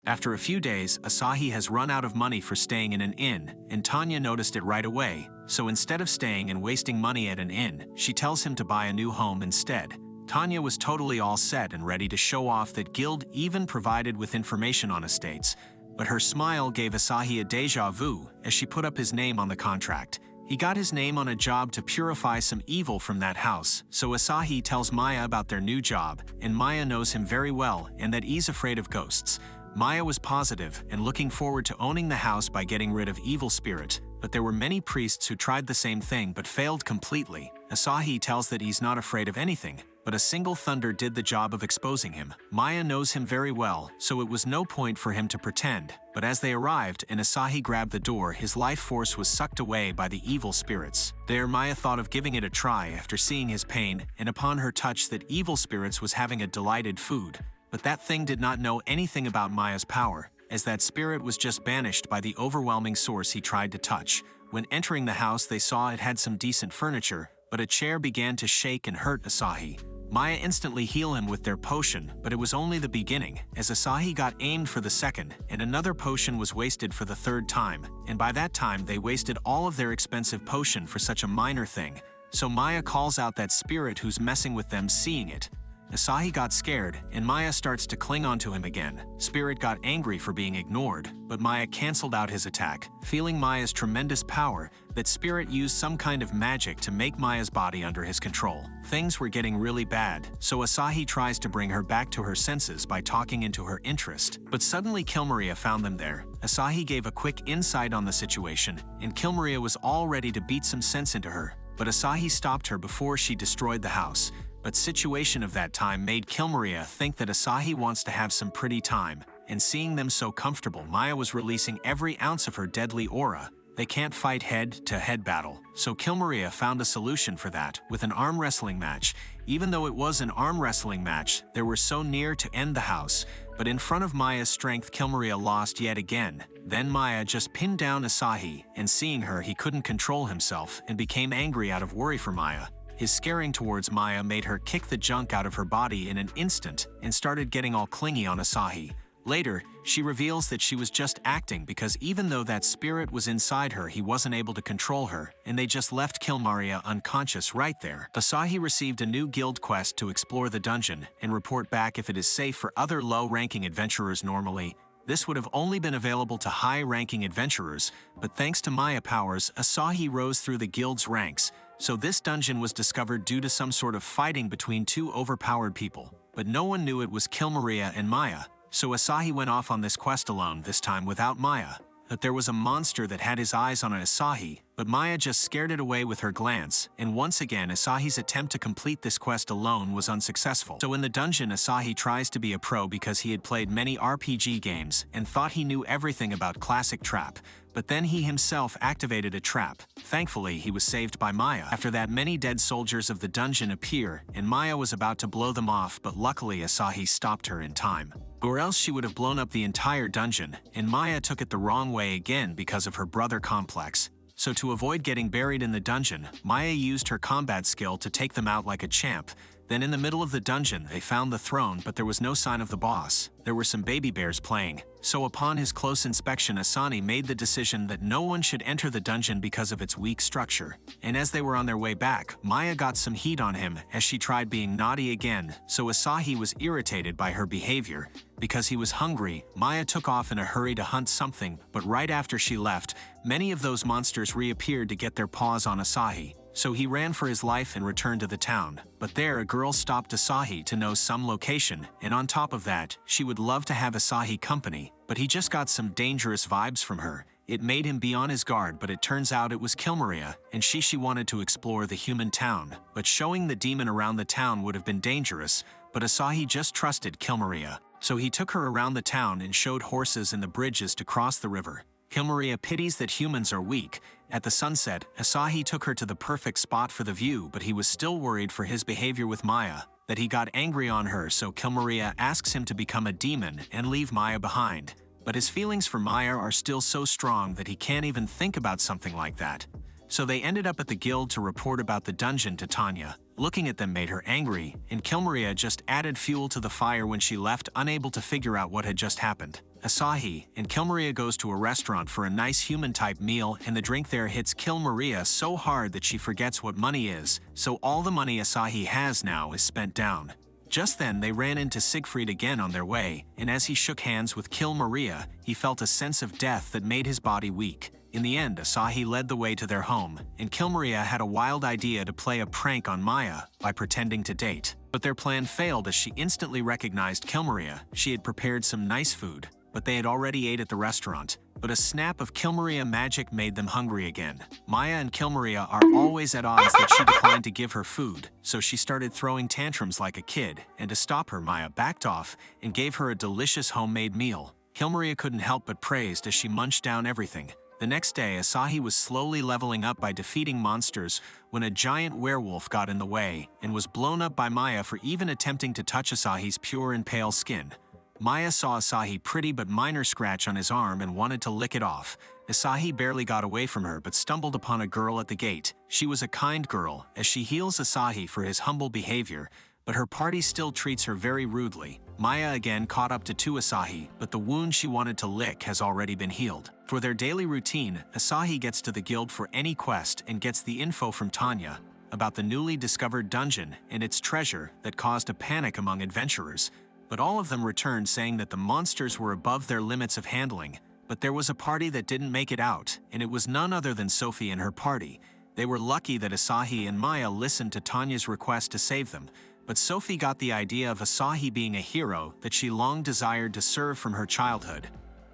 After a few days, Asahi has run out of money for staying in an inn, and Tanya noticed it right away, so instead of staying and wasting money at an inn, she tells him to buy a new home instead. Tanya was totally all set and ready to show off that Guild even provided with information on estates, but her smile gave Asahi a deja vu as she put up his name on the contract. He got his name on a job to purify some evil from that house, so Asahi tells Maya about their new job, and Maya knows him very well and that he's afraid of ghosts. Maya was positive and looking forward to owning the house by getting rid of evil spirit, but there were many priests who tried the same thing but failed completely. Asahi tells that he's not afraid of anything, but a single thunder did the job of exposing him. Maya knows him very well, so it was no point for him to pretend, but as they arrived and Asahi grabbed the door, his life force was sucked away by the evil spirits. There, Maya thought of giving it a try after seeing his pain, and upon her touch that evil spirits was having a delighted food. But that thing did not know anything about Maya's power, as that spirit was just banished by the overwhelming source he tried to touch. When entering the house, they saw it had some decent furniture, but a chair began to shake and hurt Asahi. Maya instantly healed him with their potion, but it was only the beginning, as Asahi got aimed for the second, and another potion was wasted for the third time, and by that time they wasted all of their expensive potion for such a minor thing. So Maya calls out that spirit who's messing with them, seeing it. Asahi got scared, and Maya starts to cling onto him again. Spirit got angry for being ignored, but Maya canceled out his attack. Feeling Maya's tremendous power, that Spirit used some kind of magic to make Maya's body under his control. Things were getting really bad, so Asahi tries to bring her back to her senses by talking into her interest. But suddenly Kilmaria found them there. Asahi gave a quick insight on the situation, and Kilmaria was all ready to beat some sense into her. But Asahi stopped her before she destroyed the house. But situation of that time made Kilmaria think that Asahi wants to have some pretty time, and seeing them so comfortable, Maya was releasing every ounce of her deadly aura. They can't fight head-to-head battle, so Kilmaria found a solution for that with an arm wrestling match. Even though it was an arm wrestling match, they were so near to end the house, but in front of Maya's strength, Kilmaria lost yet again. Then Maya just pinned down Asahi, and seeing her, he couldn't control himself and became angry out of worry for Maya. His scaring towards Maya made her kick the junk out of her body in an instant and started getting all clingy on Asahi. Later, she reveals that she was just acting because even though that spirit was inside her, he wasn't able to control her, and they just left Kilmaria unconscious right there. Asahi received a new guild quest to explore the dungeon and report back if it is safe for other low-ranking adventurers. Normally, this would have only been available to high-ranking adventurers, but thanks to Maya powers, Asahi rose through the guild's ranks. So this dungeon was discovered due to some sort of fighting between two overpowered people, but no one knew it was Kilmaria and Maya, so Asahi went off on this quest alone, this time without Maya. But there was a monster that had his eyes on Asahi, but Maya just scared it away with her glance, and once again Asahi's attempt to complete this quest alone was unsuccessful. So in the dungeon, Asahi tries to be a pro because he had played many RPG games and thought he knew everything about classic trap, but then he himself activated a trap. Thankfully, he was saved by Maya. After that, many dead soldiers of the dungeon appear, and Maya was about to blow them off, but luckily Asahi stopped her in time. Or else she would have blown up the entire dungeon, and Maya took it the wrong way again because of her brother complex. So to avoid getting buried in the dungeon, Maya used her combat skill to take them out like a champ. Then in the middle of the dungeon, they found the throne, but there was no sign of the boss. There were some baby bears playing. So upon his close inspection, Asahi made the decision that no one should enter the dungeon because of its weak structure. And as they were on their way back, Maya got some heat on him as she tried being naughty again, so Asahi was irritated by her behavior. Because he was hungry, Maya took off in a hurry to hunt something, but right after she left, many of those monsters reappeared to get their paws on Asahi. So he ran for his life and returned to the town. But there, a girl stopped Asahi to know some location, and on top of that, she would love to have Asahi company, but he just got some dangerous vibes from her. It made him be on his guard, but it turns out it was Kilmaria, and she wanted to explore the human town. But showing the demon around the town would have been dangerous, but Asahi just trusted Kilmaria. So he took her around the town and showed horses and the bridges to cross the river. Kilmaria pities that humans are weak. At the sunset, Asahi took her to the perfect spot for the view, but he was still worried for his behavior with Maya, that he got angry on her, so Kilmaria asks him to become a demon and leave Maya behind. But his feelings for Maya are still so strong that he can't even think about something like that. So they ended up at the guild to report about the dungeon to Tanya. Looking at them made her angry, and Kilmaria just added fuel to the fire when she left, unable to figure out what had just happened. Asahi and Kill Maria goes to a restaurant for a nice human-type meal, and the drink there hits Kill Maria so hard that she forgets what money is, so all the money Asahi has now is spent down. Just then they ran into Siegfried again on their way, and as he shook hands with Kill Maria, he felt a sense of death that made his body weak. In the end, Asahi led the way to their home, and Kill Maria had a wild idea to play a prank on Maya by pretending to date. But their plan failed as she instantly recognized Kill Maria. She had prepared some nice food, but they had already ate at the restaurant. But a snap of Kill Maria magic made them hungry again. Maya and Kill Maria are always at odds that she declined to give her food, so she started throwing tantrums like a kid, and to stop her, Maya backed off and gave her a delicious homemade meal. Kill Maria couldn't help but praised as she munched down everything. The next day, Asahi was slowly leveling up by defeating monsters when a giant werewolf got in the way and was blown up by Maya for even attempting to touch Asahi's pure and pale skin. Maya saw Asahi pretty but minor scratch on his arm and wanted to lick it off. Asahi barely got away from her but stumbled upon a girl at the gate. She was a kind girl, as she heals Asahi for his humble behavior, but her party still treats her very rudely. Maya again caught up to Asahi, but the wound she wanted to lick has already been healed. For their daily routine, Asahi gets to the guild for any quest and gets the info from Tanya about the newly discovered dungeon and its treasure that caused a panic among adventurers. But all of them returned saying that the monsters were above their limits of handling. But there was a party that didn't make it out, and it was none other than Sophie and her party. They were lucky that Asahi and Maya listened to Tanya's request to save them. But Sophie got the idea of Asahi being a hero that she long desired to serve from her childhood.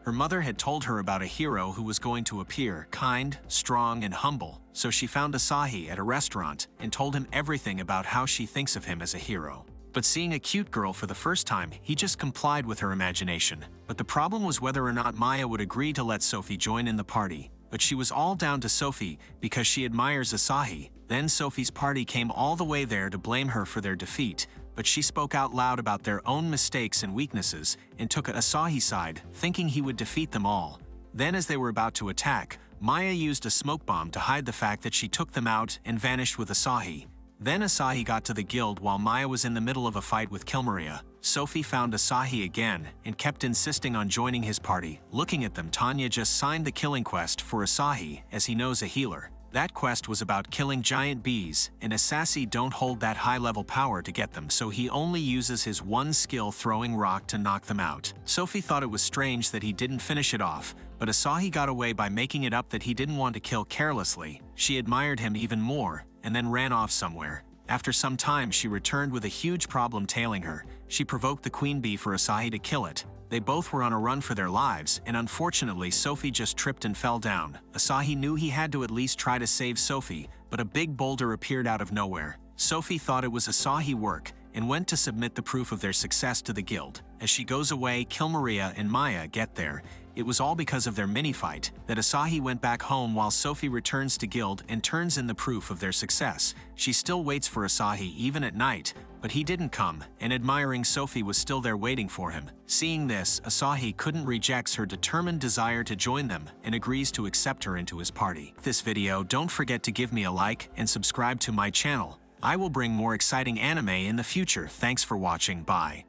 Her mother had told her about a hero who was going to appear kind, strong, and humble, so she found Asahi at a restaurant and told him everything about how she thinks of him as a hero. But seeing a cute girl for the first time, he just complied with her imagination. But the problem was whether or not Maya would agree to let Sophie join in the party. But she was all down to Sophie because she admires Asahi. Then Sophie's party came all the way there to blame her for their defeat, but she spoke out loud about their own mistakes and weaknesses and took Asahi's side, thinking he would defeat them all. Then as they were about to attack, Maya used a smoke bomb to hide the fact that she took them out and vanished with Asahi. Then Asahi got to the guild while Maya was in the middle of a fight with Kill Maria. Sophie found Asahi again and kept insisting on joining his party. Looking at them, Tanya just signed the killing quest for Asahi as he knows a healer. That quest was about killing giant bees, and Asahi don't hold that high-level power to get them, so he only uses his one skill, throwing rock, to knock them out. Sophie thought it was strange that he didn't finish it off, but Asahi got away by making it up that he didn't want to kill carelessly. She admired him even more, and then ran off somewhere. After some time, she returned with a huge problem tailing her. She provoked the queen bee for Asahi to kill it. They both were on a run for their lives, and unfortunately Sophie just tripped and fell down. Asahi knew he had to at least try to save Sophie, but a big boulder appeared out of nowhere. Sophie thought it was Asahi work and went to submit the proof of their success to the guild. As she goes away, Kill Maria and Maya get there. It was all because of their mini-fight that Asahi went back home while Sophie returns to guild and turns in the proof of their success. She still waits for Asahi even at night, but he didn't come, and admiring Sophie was still there waiting for him. Seeing this, Asahi couldn't reject her determined desire to join them and agrees to accept her into his party. This video, don't forget to give me a like and subscribe to my channel. I will bring more exciting anime in the future. Thanks for watching. Bye.